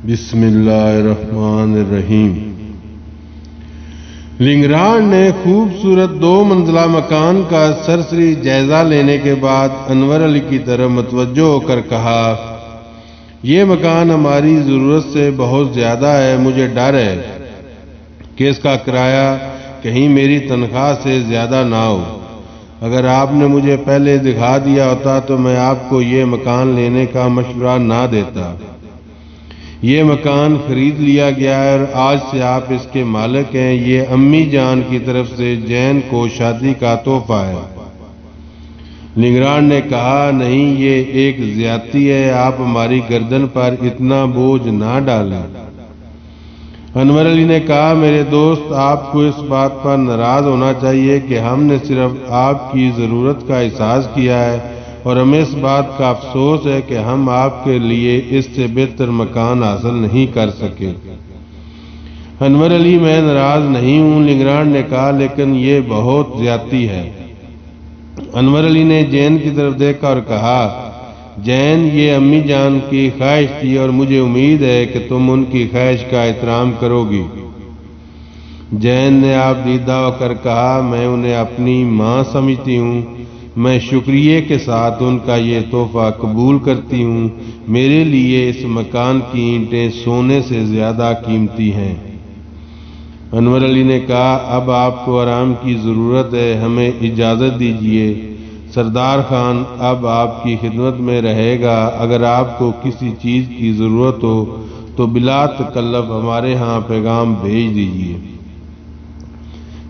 بسم اللہ الرحمن الرحیم۔ لنگراڑ نے خوبصورت 2 منزلہ مکان کا سرسری جائزہ لینے کے بعد انور علی کی طرف متوجہ ہو کر کہا، یہ مکان ہماری ضرورت سے بہت زیادہ ہے، مجھے ڈر ہے کہ اس کا کرایہ کہیں میری تنخواہ سے زیادہ نہ ہو۔ اگر آپ نے مجھے پہلے دکھا دیا ہوتا تو میں آپ کو یہ مکان لینے کا مشورہ نہ دیتا۔ یہ مکان خرید لیا گیا ہے اور آج سے آپ اس کے مالک ہیں۔ یہ امی جان کی طرف سے جین کو شادی کا تحفہ ہے۔ لنگراڑ نے کہا، نہیں، یہ ایک زیادتی ہے، آپ ہماری گردن پر اتنا بوجھ نہ ڈالیں۔ انور علی نے کہا، میرے دوست، آپ کو اس بات پر ناراض ہونا چاہیے کہ ہم نے صرف آپ کی ضرورت کا احساس کیا ہے اور ہمیں اس بات کا افسوس ہے کہ ہم آپ کے لیے اس سے بہتر مکان حاصل نہیں کر سکے۔ انور علی، میں ناراض نہیں ہوں، لنگراڑ نے کہا، لیکن یہ بہت زیادتی ہے۔ انور علی نے جین کی طرف دیکھا اور کہا، جین، یہ امی جان کی خواہش تھی اور مجھے امید ہے کہ تم ان کی خواہش کا احترام کرو گی۔ جین نے آپ دیدہ ہو کر کہا، میں انہیں اپنی ماں سمجھتی ہوں، میں شکریہ کے ساتھ ان کا یہ تحفہ قبول کرتی ہوں۔ میرے لیے اس مکان کی اینٹیں سونے سے زیادہ قیمتی ہیں۔ انور علی نے کہا، اب آپ کو آرام کی ضرورت ہے، ہمیں اجازت دیجیے۔ سردار خان اب آپ کی خدمت میں رہے گا، اگر آپ کو کسی چیز کی ضرورت ہو تو بلا تکلف ہمارے ہاں پیغام بھیج دیجیے۔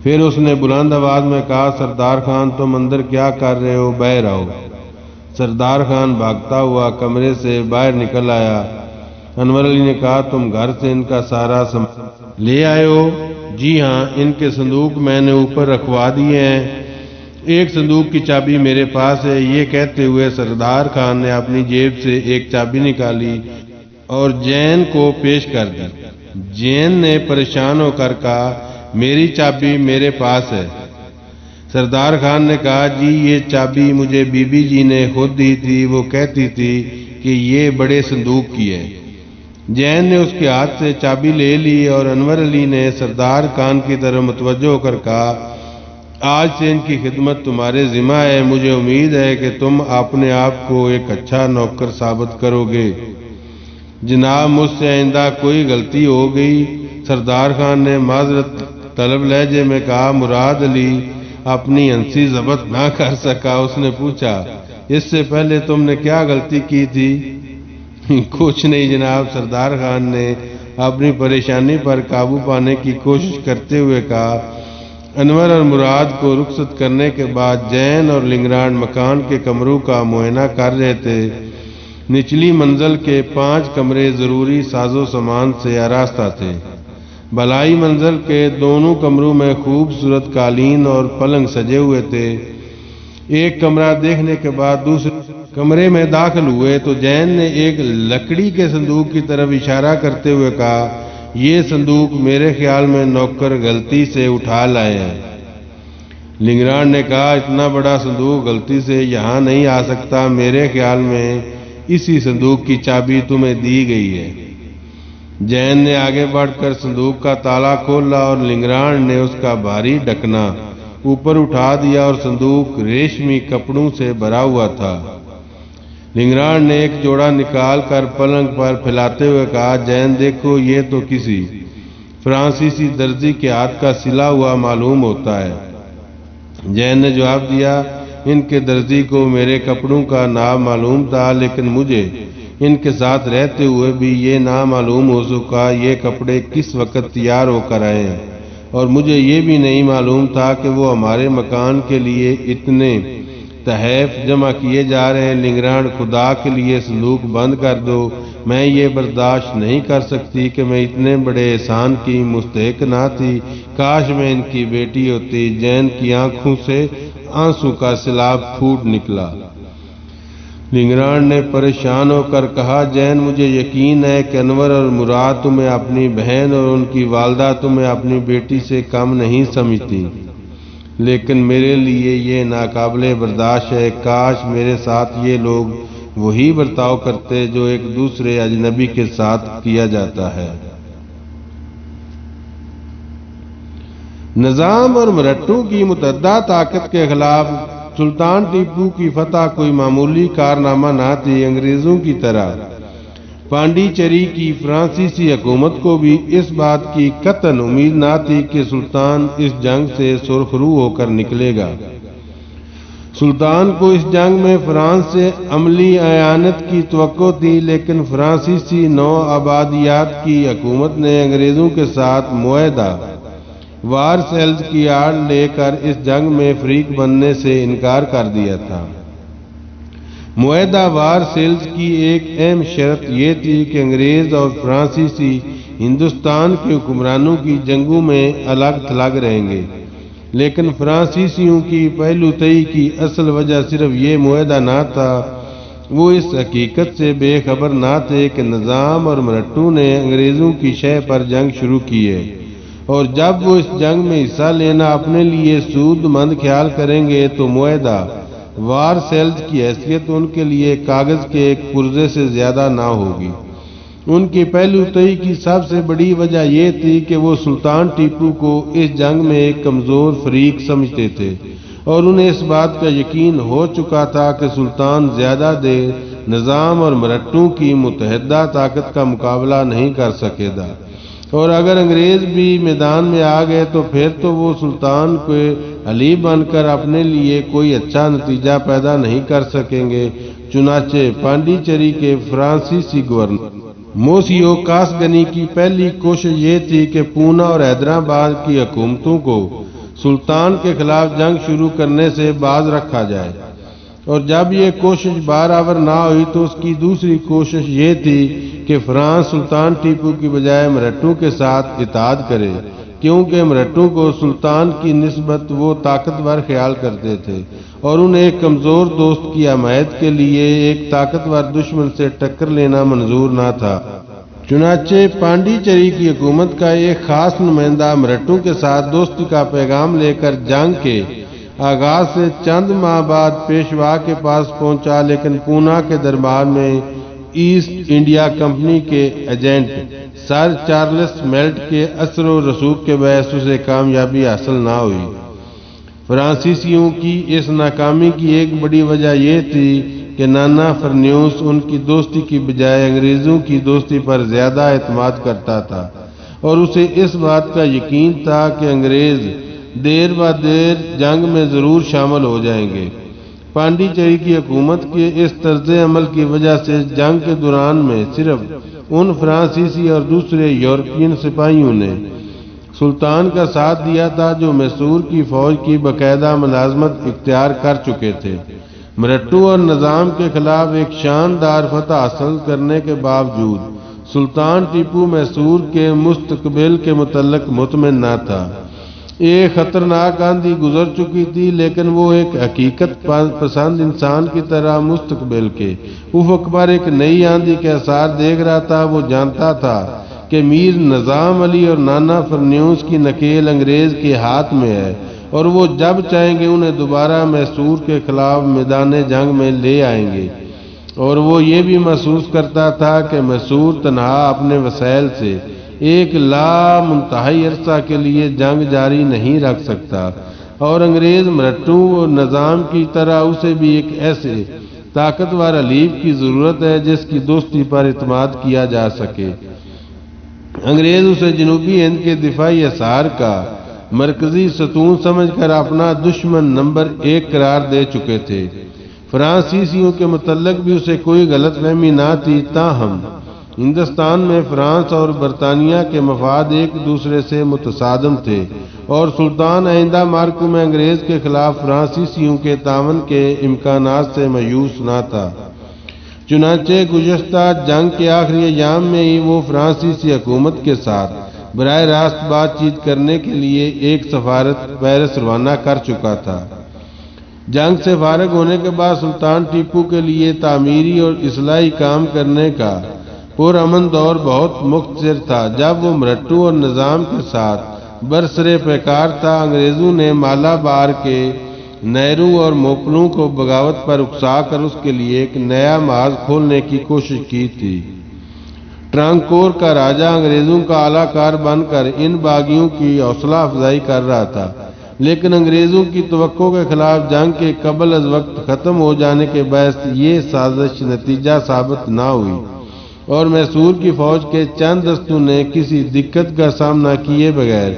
پھر اس نے بلند آواز میں کہا، سردار خان، تم اندر کیا کر رہے ہو؟ باہر آؤ۔ سردار خان بھاگتا ہوا کمرے سے باہر نکل آیا۔ انور علی نے کہا، تم گھر سے ان کا سارا سامان لے آئے ہو؟ جی ہاں، ان کے صندوق میں نے اوپر رکھوا دیے ہیں، ایک صندوق کی چابی میرے پاس ہے۔ یہ کہتے ہوئے سردار خان نے اپنی جیب سے ایک چابی نکالی اور جین کو پیش کر دی۔ جین نے پریشان ہو کر کہا، میری چابی میرے پاس ہے۔ سردار خان نے کہا، جی، یہ چابی مجھے بی بی جی نے خود دی تھی، وہ کہتی تھی کہ یہ بڑے صندوق کی ہے۔ جین نے اس کے ہاتھ سے چابی لے لی اور انور علی نے سردار خان کی طرف متوجہ ہو کر کہا، آج سے ان کی خدمت تمہارے ذمہ ہے، مجھے امید ہے کہ تم اپنے آپ کو ایک اچھا نوکر ثابت کرو گے۔ جناب، مجھ سے آئندہ کوئی غلطی ہو گئی، سردار خان نے معذرت طلب لہجے میں کہا۔ مراد علی اپنی ہنسی ضبط نہ کر سکا، اس نے پوچھا، اس سے پہلے تم نے کیا غلطی کی تھی؟ کچھ نہیں جناب، سردار خان نے اپنی پریشانی پر قابو پانے کی کوشش کرتے ہوئے کہا۔ انور اور مراد کو رخصت کرنے کے بعد جین اور لنگراڑ مکان کے کمروں کا معائنہ کر رہے تھے۔ نچلی منزل کے 5 کمرے ضروری ساز و سامان سے آراستہ تھے۔ بالائی منزل کے دونوں کمروں میں خوبصورت قالین اور پلنگ سجے ہوئے تھے۔ ایک کمرہ دیکھنے کے بعد دوسرے کمرے میں داخل ہوئے تو جین نے ایک لکڑی کے صندوق کی طرف اشارہ کرتے ہوئے کہا، یہ صندوق میرے خیال میں نوکر غلطی سے اٹھا لائے ہیں۔ لنگراڑ نے کہا، اتنا بڑا صندوق غلطی سے یہاں نہیں آ سکتا، میرے خیال میں اسی صندوق کی چابی تمہیں دی گئی ہے۔ جین نے آگے بڑھ کر صندوق کا تالا کھولا اور لنگراڑ نے اس کا بھاری ڈھکنا اوپر اٹھا دیا اور صندوق ریشمی کپڑوں سے بھرا ہوا تھا۔ لنگراڑ نے ایک جوڑا نکال کر پلنگ پر پھیلاتے ہوئے کہا، جین دیکھو، یہ تو کسی فرانسیسی درزی کے ہاتھ کا سلا ہوا معلوم ہوتا ہے۔ جین نے جواب دیا، ان کے درزی کو میرے کپڑوں کا نام معلوم تھا، لیکن مجھے ان کے ساتھ رہتے ہوئے بھی یہ نام معلوم ہو سکا یہ کپڑے کس وقت تیار ہو کر آئے ہیں، اور مجھے یہ بھی نہیں معلوم تھا کہ وہ ہمارے مکان کے لیے اتنے تحائف جمع کیے جا رہے ہیں۔ لنگراڑ، خدا کے لیے صندوق بند کر دو، میں یہ برداشت نہیں کر سکتی کہ میں اتنے بڑے احسان کی مستحق نہ تھی، کاش میں ان کی بیٹی ہوتی۔ جین کی آنکھوں سے آنسو کا سیلاب پھوٹ نکلا۔ لنگراڑ نے پریشان ہو کر کہا، جین، مجھے یقین ہے کہ انور اور مراد تمہیں اپنی بہن اور ان کی والدہ تمہیں اپنی بیٹی سے کم نہیں سمجھتی، لیکن میرے لیے یہ ناقابل برداشت ہے، کاش میرے ساتھ یہ لوگ وہی برتاؤ کرتے جو ایک دوسرے اجنبی کے ساتھ کیا جاتا ہے۔ نظام اور مرہٹوں کی متحدہ طاقت کے خلاف سلطان ٹیپو کی فتح کوئی معمولی کارنامہ نہ تھی۔ انگریزوں کی طرح پانڈیچری کی فرانسیسی حکومت کو بھی اس بات کی قطعاً امید نہ تھی کہ سلطان اس جنگ سے سرخرو ہو کر نکلے گا۔ سلطان کو اس جنگ میں فرانس سے عملی اعانت کی توقع تھی، لیکن فرانسیسی نو آبادیات کی حکومت نے انگریزوں کے ساتھ معاہدہ وار سیلز کی آڑ لے کر اس جنگ میں فریق بننے سے انکار کر دیا تھا۔ معاہدہ وار سیلز کی ایک اہم شرط یہ تھی کہ انگریز اور فرانسیسی ہندوستان کے حکمرانوں کی جنگوں میں الگ تھلگ رہیں گے، لیکن فرانسیسیوں کی پہلو تئی کی اصل وجہ صرف یہ معاہدہ نہ تھا، وہ اس حقیقت سے بے خبر نہ تھے کہ نظام اور مرہٹوں نے انگریزوں کی شہ پر جنگ شروع کی ہے، اور جب وہ اس جنگ میں حصہ لینا اپنے لیے سود مند خیال کریں گے تو معاہدہ وار سیلز کی حیثیت ان کے لیے کاغذ کے ایک پرزے سے زیادہ نہ ہوگی۔ ان کی پہلو تئی کی سب سے بڑی وجہ یہ تھی کہ وہ سلطان ٹیپو کو اس جنگ میں ایک کمزور فریق سمجھتے تھے، اور انہیں اس بات کا یقین ہو چکا تھا کہ سلطان زیادہ دیر نظام اور مرہٹوں کی متحدہ طاقت کا مقابلہ نہیں کر سکے گا، اور اگر انگریز بھی میدان میں آ گئے تو پھر تو وہ سلطان کے حلیف بن کر اپنے لیے کوئی اچھا نتیجہ پیدا نہیں کر سکیں گے۔ چنانچہ پانڈیچری کے فرانسیسی گورنر موسیو کاسگنی کی پہلی کوشش یہ تھی کہ پونا اور حیدرآباد کی حکومتوں کو سلطان کے خلاف جنگ شروع کرنے سے باز رکھا جائے، اور جب یہ کوشش برآور نہ ہوئی تو اس کی دوسری کوشش یہ تھی کہ فرانس سلطان ٹیپو کی بجائے مرہٹوں کے ساتھ اتحاد کرے، کیونکہ مرہٹوں کو سلطان کی نسبت وہ طاقتور خیال کرتے تھے، اور انہیں ایک کمزور دوست کی حمایت کے لیے ایک طاقتور دشمن سے ٹکر لینا منظور نہ تھا۔ چنانچہ پانڈیچری کی حکومت کا ایک خاص نمائندہ مرہٹوں کے ساتھ دوستی کا پیغام لے کر جنگ کے آغاز سے چند ماہ بعد پیشوا کے پاس پہنچا، لیکن پونا کے دربار میں ایسٹ انڈیا کمپنی کے ایجنٹ سر چارلس میلٹ کے اثر و رسوخ کے باعث اسے کامیابی حاصل نہ ہوئی۔ فرانسیسیوں کی اس ناکامی کی ایک بڑی وجہ یہ تھی کہ نانا فرنیوس ان کی دوستی کی بجائے انگریزوں کی دوستی پر زیادہ اعتماد کرتا تھا، اور اسے اس بات کا یقین تھا کہ انگریز دیر دیر جنگ میں ضرور شامل ہو جائیں گے۔ پانڈیچری کی حکومت کے اس طرز عمل کی وجہ سے جنگ کے دوران میں صرف ان فرانسیسی اور دوسرے یورپین سپاہیوں نے سلطان کا ساتھ دیا تھا جو میسور کی فوج کی باقاعدہ ملازمت اختیار کر چکے تھے۔ مرہٹوں اور نظام کے خلاف ایک شاندار فتح حاصل کرنے کے باوجود سلطان ٹیپو میسور کے مستقبل کے متعلق مطمئن نہ تھا۔ ایک خطرناک آندھی گزر چکی تھی، لیکن وہ ایک حقیقت پسند انسان کی طرح مستقبل کے افق پر ایک نئی آندھی کے آثار دیکھ رہا تھا۔ وہ جانتا تھا کہ میر نظام علی اور نانا فرنیوس کی نکیل انگریز کے ہاتھ میں ہے، اور وہ جب چاہیں گے انہیں دوبارہ میسور کے خلاف میدان جنگ میں لے آئیں گے، اور وہ یہ بھی محسوس کرتا تھا کہ میسور تنہا اپنے وسائل سے ایک لامنتہی عرصہ کے لیے جنگ جاری نہیں رکھ سکتا، اور انگریز مرہٹوں اور نظام کی طرح اسے بھی ایک ایسے طاقتور حلیف کی ضرورت ہے جس کی دوستی پر اعتماد کیا جا سکے۔ انگریز اسے جنوبی ہند کے دفاعی حصار کا مرکزی ستون سمجھ کر اپنا دشمن نمبر 1 قرار دے چکے تھے۔ فرانسیسیوں کے متعلق بھی اسے کوئی غلط فہمی نہ تھی، تاہم ہندوستان میں فرانس اور برطانیہ کے مفاد ایک دوسرے سے متصادم تھے، اور سلطان آئندہ مارکوں میں انگریز کے خلاف فرانسیسیوں کے تعاون کے امکانات سے مایوس نہ تھا۔ چنانچہ گزشتہ جنگ کے آخری ایام میں ہی وہ فرانسیسی حکومت کے ساتھ براہ راست بات چیت کرنے کے لیے ایک سفارت پیرس روانہ کر چکا تھا۔ جنگ سے فارغ ہونے کے بعد سلطان ٹیپو کے لیے تعمیری اور اصلاحی کام کرنے کا پرامن دور بہت مختصر تھا۔ جب وہ مرہٹوں اور نظام کے ساتھ برسر پیکار تھا، انگریزوں نے مالابار کے نہروں اور موپلوں کو بغاوت پر اکسا کر اس کے لیے ایک نیا محاذ کھولنے کی کوشش کی تھی۔ ٹرانکور کا راجہ انگریزوں کا اعلیٰ کار بن کر ان باغیوں کی حوصلہ افزائی کر رہا تھا، لیکن انگریزوں کی توقع کے خلاف جنگ کے قبل از وقت ختم ہو جانے کے باعث یہ سازش نتیجہ ثابت نہ ہوئی اور میسور کی فوج کے چند دستوں نے کسی دقت کا سامنا کیے بغیر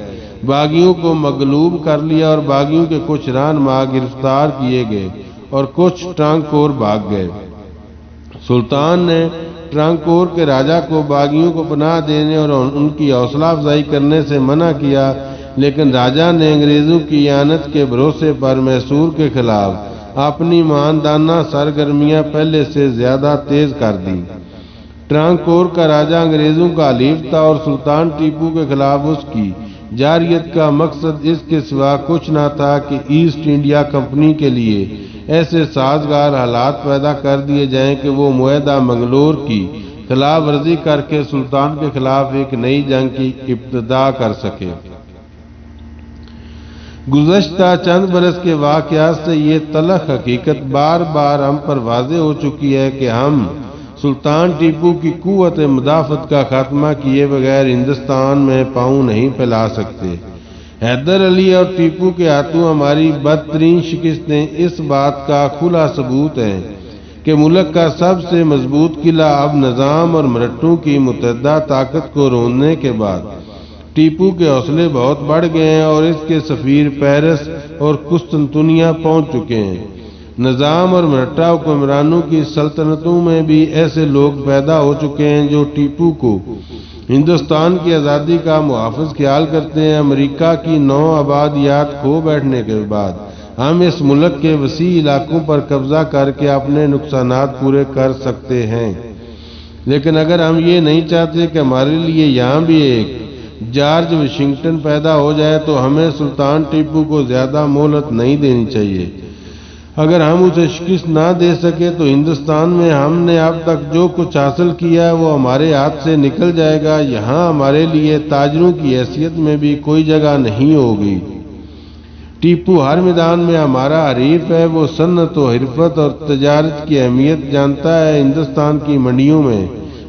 باغیوں کو مغلوب کر لیا اور باغیوں کے کچھ رہنما گرفتار کیے گئے اور کچھ ٹرانکور بھاگ گئے۔ سلطان نے ٹرانکور کے راجہ کو باغیوں کو پناہ دینے اور ان کی حوصلہ افزائی کرنے سے منع کیا، لیکن راجہ نے انگریزوں کی اعانت کے بھروسے پر میسور کے خلاف اپنی ماندانہ سرگرمیاں پہلے سے زیادہ تیز کر دیں۔ ٹرانکور کا راجہ انگریزوں کا حلیف تھا اور سلطان ٹیپو کے خلاف اس کی جارحیت کا مقصد اس کے سوا کچھ نہ تھا کہ ایسٹ انڈیا کمپنی کے لیے ایسے سازگار حالات پیدا کر دیے جائیں کہ وہ معاہدہ منگلور کی خلاف ورزی کر کے سلطان کے خلاف ایک نئی جنگ کی ابتدا کر سکے۔ گزشتہ چند برس کے واقعات سے یہ تلخ حقیقت بار بار ہم پر واضح ہو چکی ہے کہ ہم سلطان ٹیپو کی قوت مدافعت کا خاتمہ کیے بغیر ہندوستان میں پاؤں نہیں پھیلا سکتے۔ حیدر علی اور ٹیپو کے ہاتھوں ہماری بدترین شکستیں اس بات کا کھلا ثبوت ہیں کہ ملک کا سب سے مضبوط قلعہ اب نظام اور مرہٹوں کی متحدہ طاقت کو روندنے کے بعد ٹیپو کے حوصلے بہت بڑھ گئے ہیں اور اس کے سفیر پیرس اور قسطنطنیہ پہنچ چکے ہیں۔ نظام اور مرہٹا حکمرانوں کی سلطنتوں میں بھی ایسے لوگ پیدا ہو چکے ہیں جو ٹیپو کو ہندوستان کی آزادی کا محافظ خیال کرتے ہیں۔ امریکہ کی 9 آبادیات کھو بیٹھنے کے بعد ہم اس ملک کے وسیع علاقوں پر قبضہ کر کے اپنے نقصانات پورے کر سکتے ہیں، لیکن اگر ہم یہ نہیں چاہتے کہ ہمارے لیے یہاں بھی ایک جارج واشنگٹن پیدا ہو جائے تو ہمیں سلطان ٹیپو کو زیادہ مہلت نہیں دینی چاہیے۔ اگر ہم اسے شکست نہ دے سکے تو ہندوستان میں ہم نے اب تک جو کچھ حاصل کیا ہے وہ ہمارے ہاتھ سے نکل جائے گا۔ یہاں ہمارے لیے تاجروں کی حیثیت میں بھی کوئی جگہ نہیں ہوگی۔ ٹیپو ہر میدان میں ہمارا حریف ہے۔ وہ صنعت و حرفت اور تجارت کی اہمیت جانتا ہے۔ ہندوستان کی منڈیوں میں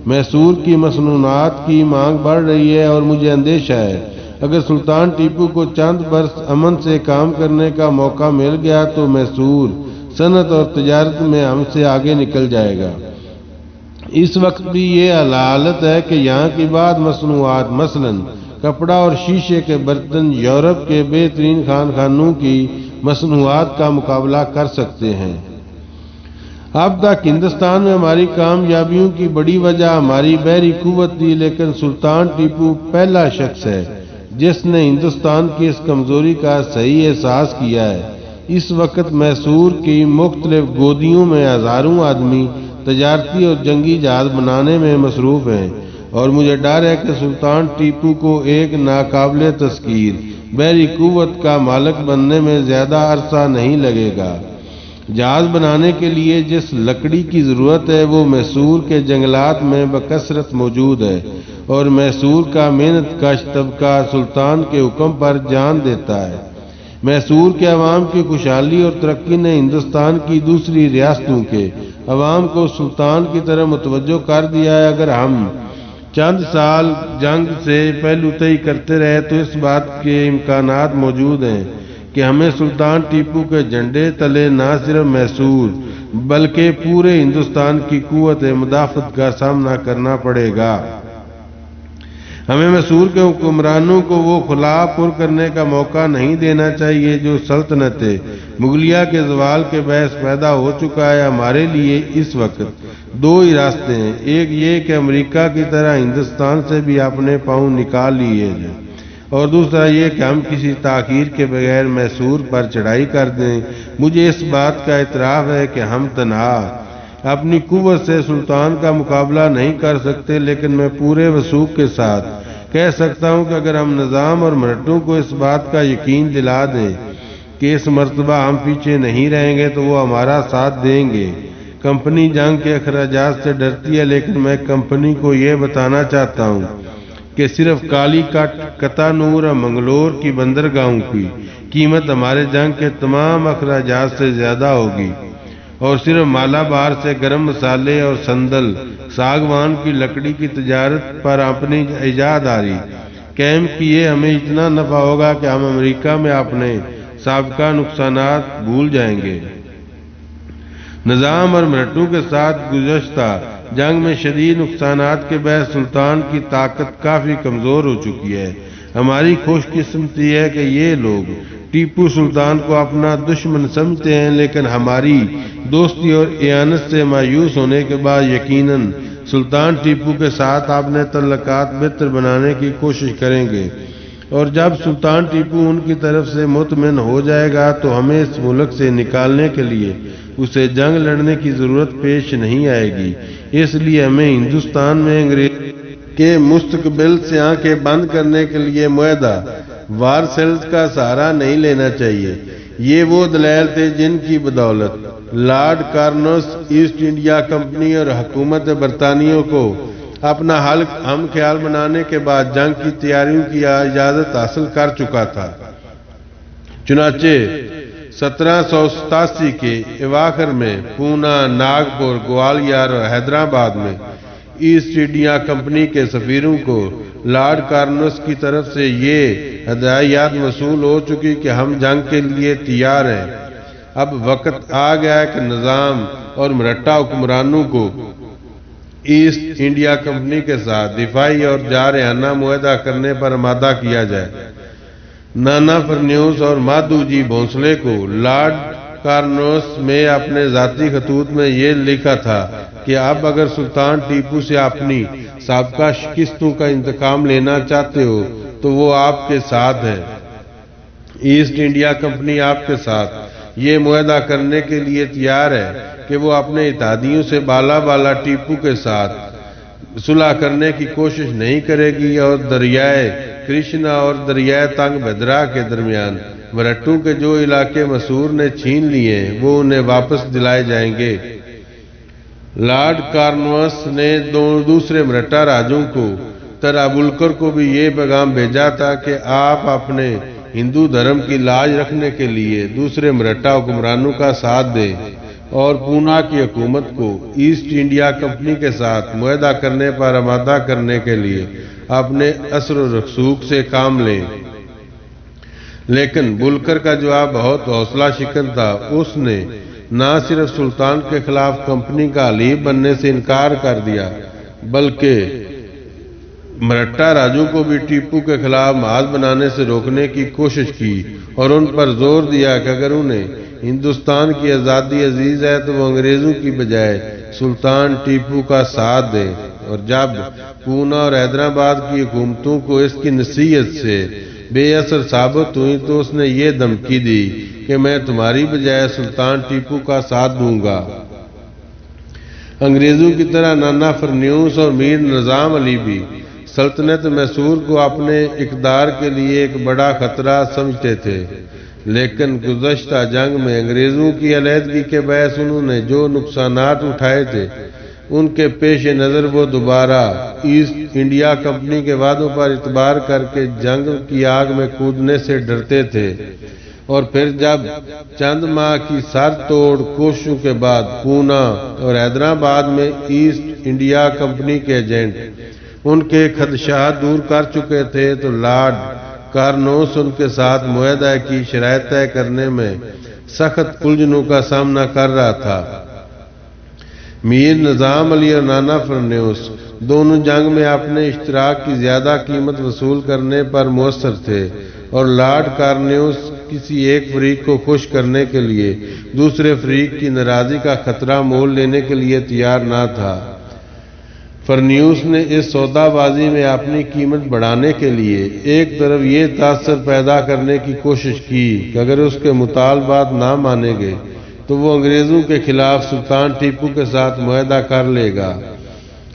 میسور کی مصنوعات کی مانگ بڑھ رہی ہے اور مجھے اندیشہ ہے اگر سلطان ٹیپو کو چند برس امن سے کام کرنے کا موقع مل گیا تو میسور صنعت اور تجارت میں ہم سے آگے نکل جائے گا۔ اس وقت بھی یہ حالت ہے کہ یہاں کی بعض مصنوعات مثلاً کپڑا اور شیشے کے برتن یورپ کے بہترین خانوں کی مصنوعات کا مقابلہ کر سکتے ہیں۔ اب تک ہندوستان میں ہماری کامیابیوں کی بڑی وجہ ہماری بحری قوت تھی، لیکن سلطان ٹیپو پہلا شخص ہے جس نے ہندوستان کی اس کمزوری کا صحیح احساس کیا ہے۔ اس وقت میسور کی مختلف گودیوں میں ہزاروں آدمی تجارتی اور جنگی جہاز بنانے میں مصروف ہیں اور مجھے ڈر ہے کہ سلطان ٹیپو کو ایک ناقابل تذکیر بحری قوت کا مالک بننے میں زیادہ عرصہ نہیں لگے گا۔ جہاز بنانے کے لیے جس لکڑی کی ضرورت ہے وہ میسور کے جنگلات میں بکثرت موجود ہے اور میسور کا محنت کش طبقہ سلطان کے حکم پر جان دیتا ہے۔ میسور کے عوام کی خوشحالی اور ترقی نے ہندوستان کی دوسری ریاستوں کے عوام کو سلطان کی طرف متوجہ کر دیا ہے۔ اگر ہم چند سال جنگ سے پہلو تئی کرتے رہے تو اس بات کے امکانات موجود ہیں کہ ہمیں سلطان ٹیپو کے جھنڈے تلے نہ صرف میسور بلکہ پورے ہندوستان کی قوت مدافعت کا سامنا کرنا پڑے گا۔ ہمیں میسور کے حکمرانوں کو وہ خلا پر کرنے کا موقع نہیں دینا چاہیے جو سلطنت مغلیہ کے زوال کے باعث پیدا ہو چکا ہے۔ ہمارے لیے اس وقت 2 ہی راستے ہیں، ایک یہ کہ امریکہ کی طرح ہندوستان سے بھی اپنے پاؤں نکال لیے جائیں اور دوسرا یہ کہ ہم کسی تاخیر کے بغیر میسور پر چڑھائی کر دیں۔ مجھے اس بات کا اعتراف ہے کہ ہم تنہا اپنی قوت سے سلطان کا مقابلہ نہیں کر سکتے، لیکن میں پورے وثوق کے ساتھ کہہ سکتا ہوں کہ اگر ہم نظام اور مرہٹوں کو اس بات کا یقین دلا دیں کہ اس مرتبہ ہم پیچھے نہیں رہیں گے تو وہ ہمارا ساتھ دیں گے۔ کمپنی جنگ کے اخراجات سے ڈرتی ہے، لیکن میں کمپنی کو یہ بتانا چاہتا ہوں کہ صرف کالی کٹ، کتانور اور منگلور کی بندرگاہوں کی قیمت ہمارے جنگ کے تمام اخراجات سے زیادہ ہوگی، اور صرف مالابار سے گرم مسالے اور سندل، ساگوان کی لکڑی کی تجارت پر اپنی ایجاد آری کیمپ کیے ہمیں اتنا نفع ہوگا کہ ہم امریکہ میں اپنے سابقہ نقصانات بھول جائیں گے۔ نظام اور مرہٹوں کے ساتھ گزشتہ جنگ میں شدید نقصانات کے باعث سلطان کی طاقت کافی کمزور ہو چکی ہے۔ ہماری خوش قسمتی ہے کہ یہ لوگ ٹیپو سلطان کو اپنا دشمن سمجھتے ہیں، لیکن ہماری دوستی اور اعانت سے مایوس ہونے کے بعد یقیناً سلطان ٹیپو کے ساتھ اپنے تعلقات بہتر بنانے کی کوشش کریں گے، اور جب سلطان ٹیپو ان کی طرف سے مطمئن ہو جائے گا تو ہمیں اس ملک سے نکالنے کے لیے اسے جنگ لڑنے کی ضرورت پیش نہیں آئے گی۔ اس لیے ہمیں ہندوستان میں انگریز کے مستقبل سے آنکھیں بند کرنے کے لیے معاہدہ وارسیلز کا سہارا نہیں لینا چاہیے۔ یہ وہ دلائل تھے جن کی بدولت لارڈ کارنوس ایسٹ انڈیا کمپنی اور حکومت برطانیہ کو اپنا ہم خیال بنانے کے بعد جنگ کی تیاریوں کی اجازت حاصل کر چکا تھا۔ چنانچہ 1787 کے اواخر میں پونا، ناگپور، گوالیار اور حیدرآباد میں ایسٹ انڈیا کمپنی کے سفیروں کو لارڈ کارنوس کی طرف سے یہ ہدایات موصول ہو چکی کہ ہم جنگ کے لیے تیار ہیں۔ اب وقت آ گیا ہے کہ نظام اور مرہٹا حکمرانوں کو ایسٹ انڈیا کمپنی کے ساتھ دفاعی اور جارحانہ معاہدہ کرنے پر آمادہ کیا جائے۔ نانا فرنیوس اور مادھو جی بھونسلے کو لارڈ کارنوس میں اپنے ذاتی خطوط میں یہ لکھا تھا کہ اب اگر سلطان ٹیپو سے اپنی سابقہ شکستوں کا انتقام لینا چاہتے ہو تو وہ آپ کے ساتھ ہے۔ ایسٹ انڈیا کمپنی آپ کے ساتھ یہ معاہدہ کرنے کے لیے تیار ہے کہ وہ اپنے اتحادیوں سے بالا ٹیپو کے ساتھ صلح کرنے کی کوشش نہیں کرے گی، اور دریائے کرشنا اور دریائے تنگ بھدرا کے درمیان مرہٹوں کے جو علاقے مسور نے چھین لیے ہیں وہ انہیں واپس دلائے جائیں گے۔ لارڈ کارنوس نے دوسرے مرہٹا راجوں کو ترابلکر کو بھی یہ پیغام بھیجا تھا کہ آپ اپنے ہندو دھرم کی لاج رکھنے کے لیے دوسرے مرہٹا حکمرانوں کا ساتھ دیں اور پونا کی حکومت کو ایسٹ انڈیا کمپنی کے ساتھ معاہدہ کرنے پر آمادہ کرنے کے لیے اپنے اثر و رسوخ سے کام لیں۔ لیکن بلکر کا جواب بہت حوصلہ شکن تھا۔ اس نے نہ صرف سلطان کے خلاف کمپنی کا حلیف بننے سے انکار کر دیا بلکہ مرہٹا راجوں کو بھی ٹیپو کے خلاف محاذ بنانے سے روکنے کی کوشش کی، اور ان پر زور دیا کہ اگر انہیں ہندوستان کی آزادی عزیز ہے تو وہ انگریزوں کی بجائے سلطان ٹیپو کا ساتھ دیں۔ اور جب پونا اور حیدرآباد کی حکومتوں کو اس کی نصیحت سے بے اثر ثابت ہوئی تو اس نے یہ دھمکی دی کہ میں تمہاری بجائے سلطان ٹیپو کا ساتھ دوں گا۔ انگریزوں کی طرح نانا فرنیوس اور میر نظام علی بھی سلطنت میسور کو اپنے اقتدار کے لیے ایک بڑا خطرہ سمجھتے تھے، لیکن گزشتہ جنگ میں انگریزوں کی علیحدگی کے باعث انہوں نے جو نقصانات اٹھائے تھے ان کے پیش نظر وہ دوبارہ ایسٹ انڈیا کمپنی کے وعدوں پر اعتبار کر کے جنگ کی آگ میں کودنے سے ڈرتے تھے۔ اور پھر جب چند ماہ کی سر توڑ کوششوں کے بعد پونا اور حیدرآباد میں ایسٹ انڈیا کمپنی کے ایجنٹ ان کے خدشات دور کر چکے تھے تو لارڈ کارنوس ان کے ساتھ معاہدہ کی شرائط طے کرنے میں سخت الجھنوں کا سامنا کر رہا تھا۔ میر نظام علی اور نانا فرنیوس دونوں جنگ میں اپنے اشتراک کی زیادہ قیمت وصول کرنے پر مؤثر تھے، اور لارڈ کارنوس کسی ایک فریق کو خوش کرنے کے لیے دوسرے فریق کی ناراضی کا خطرہ مول لینے کے لیے تیار نہ تھا۔ فرنیوس نے اس سودا بازی میں اپنی قیمت بڑھانے کے لیے ایک طرف یہ تاثر پیدا کرنے کی کوشش کی کہ اگر اس کے مطالبات نہ مانے گئے تو وہ انگریزوں کے خلاف سلطان ٹیپو کے ساتھ معاہدہ کر لے گا،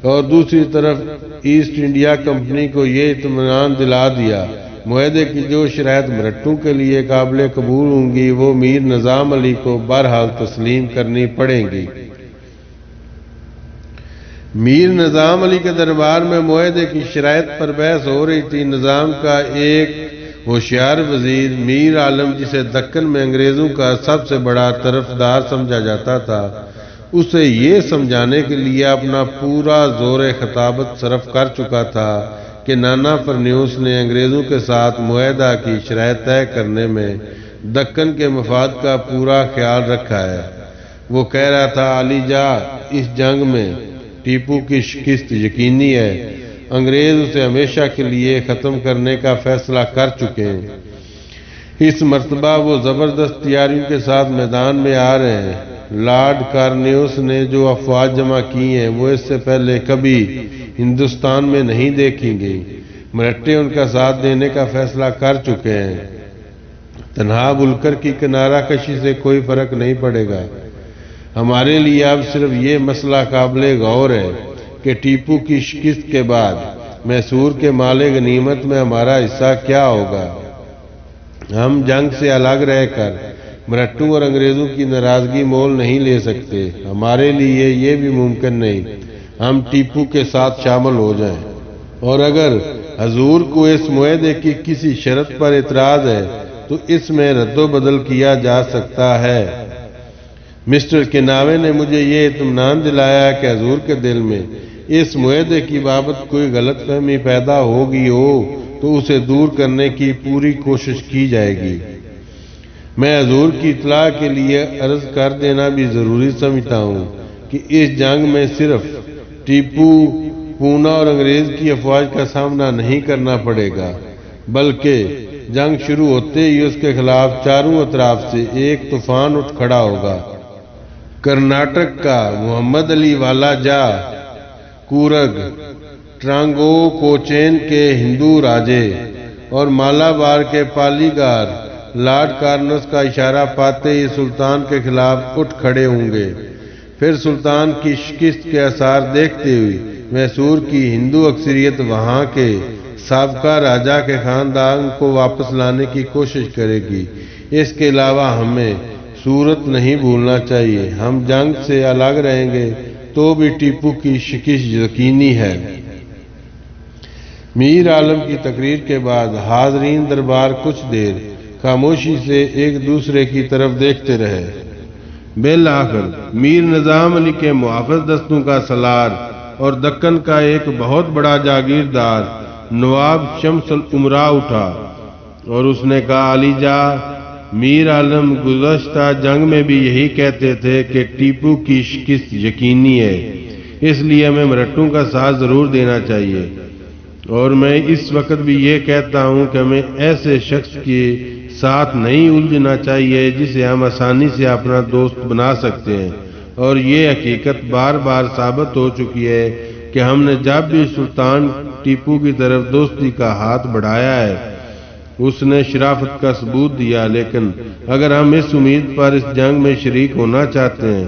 اور دوسری طرف ایسٹ انڈیا کمپنی کو یہ اطمینان دلا دیا معاہدے کی جو شرائط مرہٹوں کے لیے قابل قبول ہوں گی وہ میر نظام علی کو بہرحال تسلیم کرنی پڑیں گی۔ میر نظام علی کے دربار میں معاہدے کی شرائط پر بحث ہو رہی تھی۔ نظام کا ایک ہوشیار وزیر میر عالم، جسے دکن میں انگریزوں کا سب سے بڑا طرفدار سمجھا جاتا تھا، اسے یہ سمجھانے کے لیے اپنا پورا زور خطابت صرف کر چکا تھا کہ نانا فرنیوس نے انگریزوں کے ساتھ معاہدہ کی شرائط طے کرنے میں دکن کے مفاد کا پورا خیال رکھا ہے۔ وہ کہہ رہا تھا، علی جا، اس جنگ میں ٹیپو کی شکست یقینی ہے۔ انگریز اسے ہمیشہ کے لیے ختم کرنے کا فیصلہ کر چکے ہیں۔ اس مرتبہ وہ زبردست تیاریوں کے ساتھ میدان میں آ رہے ہیں۔ لارڈ کارنیوس نے جو افواج جمع کی ہیں وہ اس سے پہلے کبھی ہندوستان میں نہیں دیکھی گئی۔ مرہٹے ان کا ساتھ دینے کا فیصلہ کر چکے ہیں۔ تنہا بلکر کی کنارہ کشی سے کوئی فرق نہیں پڑے گا۔ ہمارے لیے اب صرف یہ مسئلہ قابل غور ہے کہ ٹیپو کی شکست کے بعد میسور کے مال غنیمت میں ہمارا حصہ کیا ہوگا۔ ہم جنگ سے الگ رہ کر مرہٹوں اور انگریزوں کی ناراضگی مول نہیں لے سکتے۔ ہمارے لیے یہ بھی ممکن نہیں ہم ٹیپو کے ساتھ شامل ہو جائیں، اور اگر حضور کو اس معاہدے کی کسی شرط پر اعتراض ہے تو اس میں رد و بدل کیا جا سکتا ہے۔ مسٹر کناوے نے مجھے یہ اطمینان دلایا کہ حضور کے دل میں اس معاہدے کی بابت کوئی غلط فہمی پیدا ہوگی ہو تو اسے دور کرنے کی پوری کوشش کی جائے گی۔ میں حضور کی اطلاع کے لیے عرض کر دینا بھی ضروری سمجھتا ہوں کہ اس جنگ میں صرف ٹیپو، پونا اور انگریز کی افواج کا سامنا نہیں کرنا پڑے گا، بلکہ جنگ شروع ہوتے ہی اس کے خلاف چاروں اطراف سے ایک طوفان اٹھ کھڑا ہوگا۔ کرناٹک کا محمد علی والا جا، کورگ، ٹرانگو کوچین کے ہندو راجے اور مالابار کے پالیگار لارڈ کارنس کا اشارہ پاتے ہی سلطان کے خلاف اٹھ کھڑے ہوں گے۔ پھر سلطان کی شکست کے آثار دیکھتے ہوئے میسور کی ہندو اکثریت وہاں کے سابقہ راجا کے خاندان کو واپس لانے کی کوشش کرے گی۔ اس کے علاوہ ہمیں صورت نہیں بھولنا چاہیے، ہم جنگ سے الگ رہیں گے تو بھی ٹیپو کی شکست یقینی ہے۔ میر عالم کی تقریر کے بعد حاضرین دربار کچھ دیر خاموشی سے ایک دوسرے کی طرف دیکھتے رہے۔ بالآخر میر نظام علی کے محافظ دستوں کا سالار اور دکن کا ایک بہت بڑا جاگیردار نواب شمس الامراء اٹھا اور اس نے کہا، علی جا، میر عالم گزشتہ جنگ میں بھی یہی کہتے تھے کہ ٹیپو کی شکست یقینی ہے، اس لیے ہمیں مرہٹوں کا ساتھ ضرور دینا چاہیے، اور میں اس وقت بھی یہ کہتا ہوں کہ ہمیں ایسے شخص کے ساتھ نہیں الجھنا چاہیے جسے ہم آسانی سے اپنا دوست بنا سکتے ہیں، اور یہ حقیقت بار بار ثابت ہو چکی ہے کہ ہم نے جب بھی سلطان ٹیپو کی طرف دوستی کا ہاتھ بڑھایا ہے اس نے شرافت کا ثبوت دیا، لیکن اگر ہم اس امید پر اس جنگ میں شریک ہونا چاہتے ہیں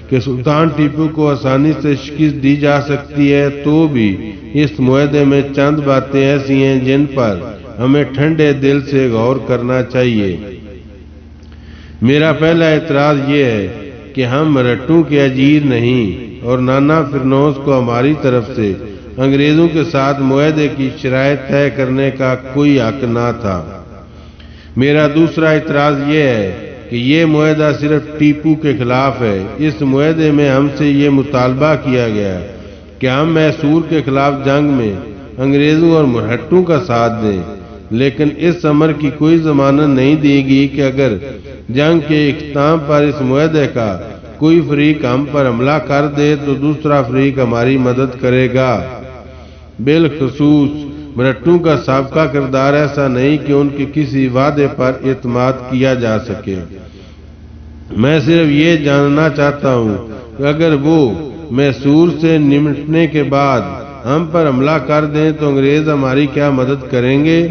کہ سلطان ٹیپو کو آسانی سے شکست دی جا سکتی ہے تو بھی اس معاہدے میں چند باتیں ایسی ہیں جن پر ہمیں ٹھنڈے دل سے غور کرنا چاہیے۔ میرا پہلا اعتراض یہ ہے کہ ہم مرہٹوں کے اجیر نہیں اور نانا فرنوس کو ہماری طرف سے انگریزوں کے ساتھ معاہدے کی شرائط طے کرنے کا کوئی حق نہ تھا۔ میرا دوسرا اعتراض یہ ہے کہ یہ معاہدہ صرف ٹیپو کے خلاف ہے۔ اس معاہدے میں ہم سے یہ مطالبہ کیا گیا کہ ہم میسور کے خلاف جنگ میں انگریزوں اور مرہٹوں کا ساتھ دیں، لیکن اس امر کی کوئی ضمانت نہیں دی گئی کہ اگر جنگ کے اختتام پر اس معاہدے کا کوئی فریق ہم پر حملہ کر دے تو دوسرا فریق ہماری مدد کرے گا۔ بالخصوص مرہٹوں کا سابقہ کردار ایسا نہیں کہ ان کے کسی وعدے پر اعتماد کیا جا سکے۔ میں صرف یہ جاننا چاہتا ہوں کہ اگر وہ میسور سے نمٹنے کے بعد ہم پر حملہ کر دیں تو انگریز ہماری کیا مدد کریں گے؟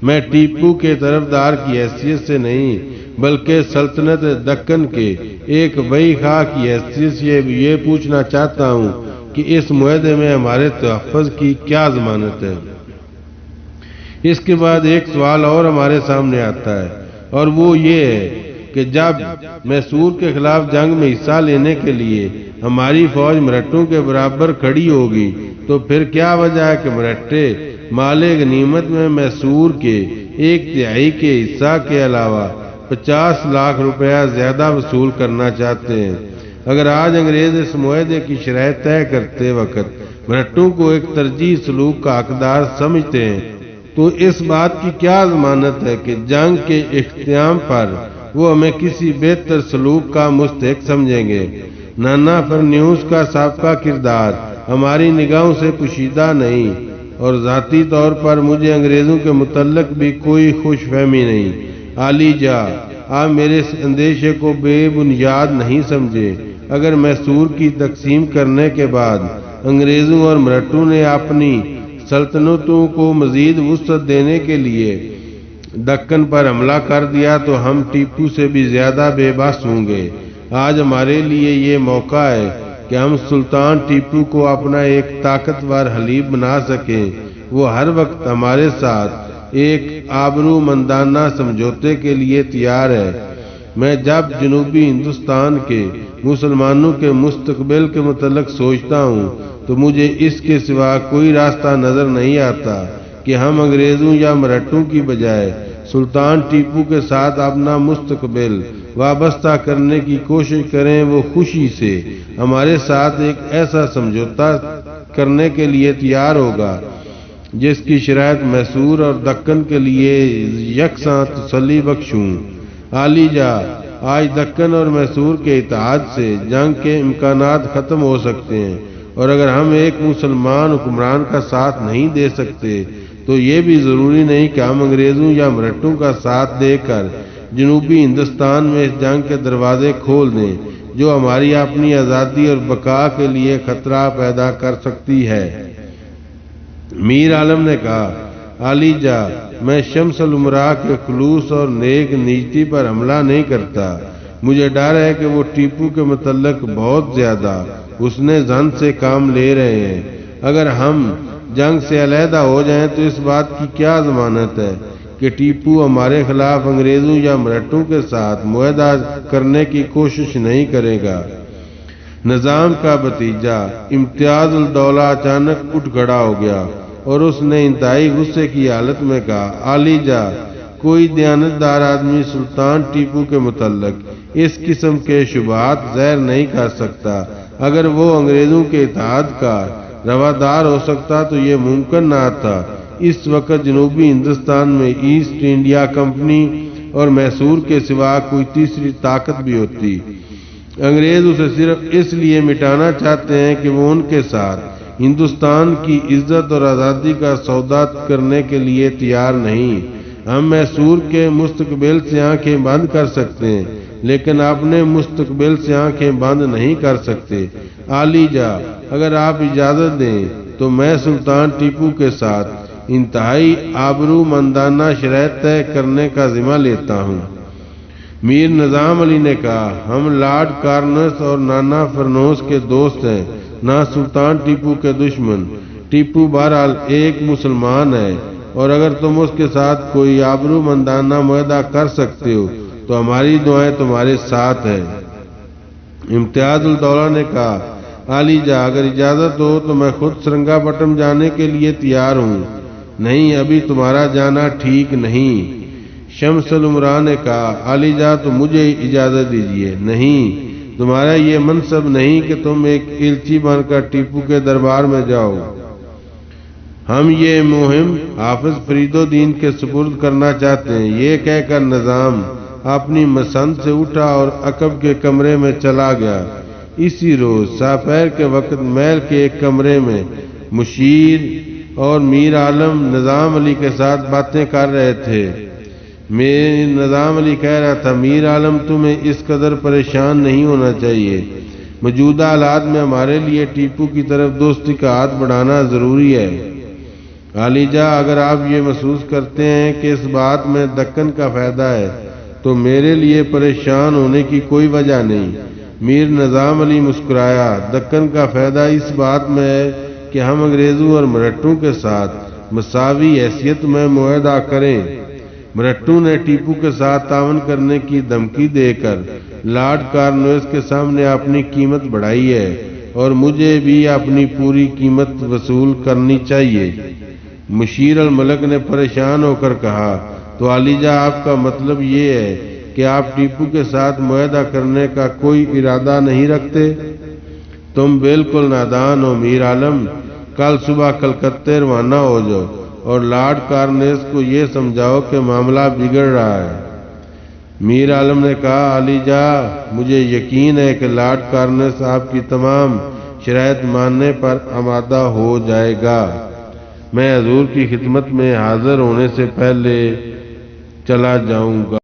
میں ٹیپو کے طرفدار کی حیثیت سے نہیں بلکہ سلطنت دکن کے ایک وہی خواہ کی حیثیت سے یہ پوچھنا چاہتا ہوں کہ اس معاہدے میں ہمارے تحفظ کی کیا ضمانت ہے؟ اس کے بعد ایک سوال اور ہمارے سامنے آتا ہے، اور وہ یہ ہے کہ جب میسور کے خلاف جنگ میں حصہ لینے کے لیے ہماری فوج مرہٹوں کے برابر کھڑی ہوگی تو پھر کیا وجہ ہے کہ مرہٹے مال غنیمت میں میسور کے 1/3 کے حصہ کے علاوہ 50 لاکھ روپیہ زیادہ وصول کرنا چاہتے ہیں؟ اگر آج انگریز اس معاہدے کی شرح طے کرتے وقت مرہٹوں کو ایک ترجیحی سلوک کا حقدار سمجھتے ہیں تو اس بات کی کیا ضمانت ہے کہ جنگ کے اختتام پر وہ ہمیں کسی بہتر سلوک کا مستحق سمجھیں گے؟ نانا فرنیوس کا سابقہ کردار ہماری نگاہوں سے پوشیدہ نہیں، اور ذاتی طور پر مجھے انگریزوں کے متعلق بھی کوئی خوش فہمی نہیں۔ عالی جا، آپ میرے اس اندیشے کو بے بنیاد نہیں سمجھے۔ اگر میسور کی تقسیم کرنے کے بعد انگریزوں اور مرہٹوں نے اپنی سلطنتوں کو مزید وسعت دینے کے لیے دکن پر حملہ کر دیا تو ہم ٹیپو سے بھی زیادہ بے بس ہوں گے۔ آج ہمارے لیے یہ موقع ہے کہ ہم سلطان ٹیپو کو اپنا ایک طاقتور حلیف بنا سکیں۔ وہ ہر وقت ہمارے ساتھ ایک آبرو مندانہ سمجھوتے کے لیے تیار ہے۔ میں جب جنوبی ہندوستان کے مسلمانوں کے مستقبل کے متعلق سوچتا ہوں تو مجھے اس کے سوا کوئی راستہ نظر نہیں آتا کہ ہم انگریزوں یا مرہٹوں کی بجائے سلطان ٹیپو کے ساتھ اپنا مستقبل وابستہ کرنے کی کوشش کریں۔ وہ خوشی سے ہمارے ساتھ ایک ایسا سمجھوتا کرنے کے لیے تیار ہوگا جس کی شرائط میسور اور دکن کے لیے یکساں تسلی بخش ہوں۔ عالی جا، آج دکن اور میسور کے اتحاد سے جنگ کے امکانات ختم ہو سکتے ہیں، اور اگر ہم ایک مسلمان حکمران کا ساتھ نہیں دے سکتے تو یہ بھی ضروری نہیں کہ ہم انگریزوں یا مرہٹوں کا ساتھ دے کر جنوبی ہندوستان میں اس جنگ کے دروازے کھول دیں جو ہماری اپنی آزادی اور بقا کے لیے خطرہ پیدا کر سکتی ہے۔ میر عالم نے کہا، عالی جا، میں شمس الامراء کے خلوص اور نیک نیتی پر حملہ نہیں کرتا۔ مجھے ڈر ہے کہ وہ ٹیپو کے متعلق بہت زیادہ حسن ظن سے کام لے رہے ہیں۔ اگر ہم جنگ سے علیحدہ ہو جائیں تو اس بات کی کیا ضمانت ہے کہ ٹیپو ہمارے خلاف انگریزوں یا مرہٹوں کے ساتھ معاہدہ کرنے کی کوشش نہیں کرے گا؟ نظام کا بھتیجا امتیاز الدولہ اچانک اٹھ کھڑا ہو گیا اور اس نے انتہائی غصے کی حالت میں کہا، عالی جا، کوئی دیانتدار آدمی سلطان ٹیپو کے متعلق اس قسم کے شبہات ظاہر نہیں کر سکتا۔ اگر وہ انگریزوں کے اتحاد کا روادار ہو سکتا تو یہ ممکن نہ تھا۔ اس وقت جنوبی ہندوستان میں ایسٹ انڈیا کمپنی اور میسور کے سوا کوئی تیسری طاقت بھی ہوتی۔ انگریز اسے صرف اس لیے مٹانا چاہتے ہیں کہ وہ ان کے ساتھ ہندوستان کی عزت اور آزادی کا سودا کرنے کے لیے تیار نہیں۔ ہم میسور کے مستقبل سے آنکھیں بند کر سکتے ہیں لیکن اپنے مستقبل سے آنکھیں بند نہیں کر سکتے۔ عالی جا، اگر آپ اجازت دیں تو میں سلطان ٹیپو کے ساتھ انتہائی آبرو مندانہ شرائط طے کرنے کا ذمہ لیتا ہوں۔ میر نظام علی نے کہا، ہم لارڈ کارنس اور نانا فرنوس کے دوست ہیں، نہ سلطان ٹیپو کے دشمن۔ ٹیپو بہرحال ایک مسلمان ہے، اور اگر تم اس کے ساتھ کوئی آبرو مندانہ معاہدہ کر سکتے ہو تو ہماری دعائیں تمہارے ساتھ ہیں۔ امتیاز الدولہ نے کہا، عالی جا، اگر اجازت ہو تو میں خود سرنگا پٹم جانے کے لیے تیار ہوں۔ نہیں، ابھی تمہارا جانا ٹھیک نہیں۔ شمس الامراء نے کہا، عالی جا، تو مجھے اجازت دیجیے۔ نہیں، تمہارا یہ منصب نہیں کہ تم ایک ایلچی بن کر ٹیپو کے دربار میں جاؤ۔ ہم یہ مہم حافظ فرید الدین کے سپرد کرنا چاہتے ہیں۔ یہ کہہ کر نظام اپنی مسند سے اٹھا اور عقب کے کمرے میں چلا گیا۔ اسی روز ساپیر کے وقت محل کے ایک کمرے میں مشیر اور میر عالم نظام علی کے ساتھ باتیں کر رہے تھے۔ نظام علی کہہ رہا تھا، میر عالم، تمہیں اس قدر پریشان نہیں ہونا چاہیے۔ موجودہ حالات میں ہمارے لیے ٹیپو کی طرف دوستی کا ہاتھ بڑھانا ضروری ہے۔ عالی جا، اگر آپ یہ محسوس کرتے ہیں کہ اس بات میں دکن کا فائدہ ہے تو میرے لیے پریشان ہونے کی کوئی وجہ نہیں۔ میر نظام علی مسکرایا، دکن کا فائدہ اس بات میں ہے کہ ہم انگریزوں اور مرہٹوں کے ساتھ مساوی حیثیت میں معاہدہ کریں۔ مرٹو نے ٹیپو کے ساتھ تعاون کرنے کی دھمکی دے کر لارڈ کارنویس کے سامنے اپنی قیمت بڑھائی ہے اور مجھے بھی اپنی پوری قیمت وصول کرنی چاہیے۔ مشیر الملک نے پریشان ہو کر کہا، تو عالیجا آپ کا مطلب یہ ہے کہ آپ ٹیپو کے ساتھ معاہدہ کرنے کا کوئی ارادہ نہیں رکھتے؟ تم بالکل نادان ہو میر عالم، کل صبح کلکتے روانہ ہو جاؤ اور لارڈ کارنویس کو یہ سمجھاؤ کہ معاملہ بگڑ رہا ہے۔ میر عالم نے کہا، عالیجا مجھے یقین ہے کہ لارڈ کارنویس آپ کی تمام شرائط ماننے پر آمادہ ہو جائے گا۔ میں حضور کی خدمت میں حاضر ہونے سے پہلے چلا جاؤں گا۔